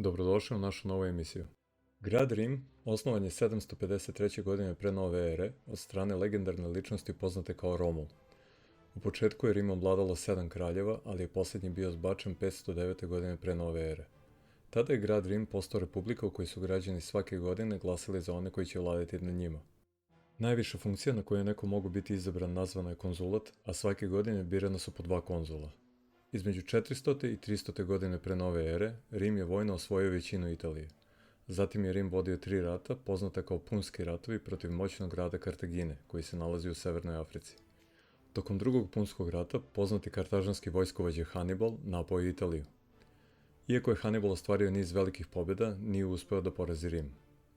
Dobrodošli u našu novu emisiju. Grad Rim osnovan je 753. godine pre nove ere od strane legendarne ličnosti poznate kao Romul. U početku je Rimom vladalo 7 kraljeva, ali je posljednji bio zbačen 509. godine pre nove ere. Tada je grad Rim postao republika u kojoj su građani svake godine glasali za one koji će vladati nad njima. Najviša funkcija na kojoj je neko mogu biti izabran nazvana je konzulat, a svake godine birana su po 2 konzula. Između 400. i 300. godine pre nove ere, Rim je vojno osvojio većinu Italije. Zatim je Rim vodio 3 rata, poznata kao Punski ratovi protiv moćnog grada Kartagine, koji se nalazi u Severnoj Africi. Tokom drugog Punskog rata, poznati kartažanski vojskovođa Hannibal napao je Italiju. Iako je Hannibal ostvario niz velikih pobjeda, nije uspeo da porazi Rim.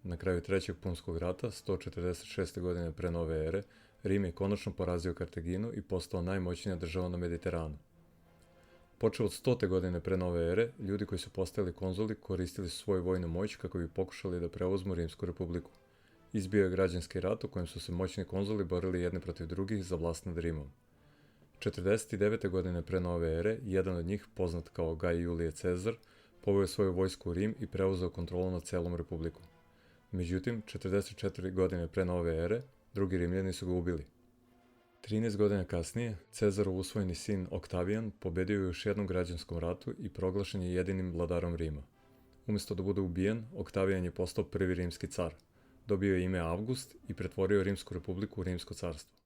Na kraju trećeg Punskog rata, 146. godine pre nove ere, Rim je konačno porazio Kartaginu i postao najmoćnija država na Mediteranu. Počeo od 100. godine pre nove ere, ljudi koji su postali konzuli koristili su svoju vojnu moć kako bi pokušali da preuzmu Rimsku republiku. Izbio je građanski rat u kojem su se moćni konzuli borili jedni protiv drugih za vlast nad Rimom. 49. godine pre nove ere, jedan od njih, poznat kao Gaj Julije Cezar, poveo svoju vojsku u Rim i preuzeo kontrolu nad celom republikom. Međutim, 44. godine pre nove ere, drugi Rimljani su ga ubili. 13 godina kasnije, Cezarov usvojeni sin Oktavijan pobedio je u još jednom građanskom ratu i proglašen je jedinim vladarom Rima. Umjesto da bude ubijen, Oktavijan je postao prvi rimski car. Dobio je ime Avgust i pretvorio Rimsku republiku u Rimsko carstvo.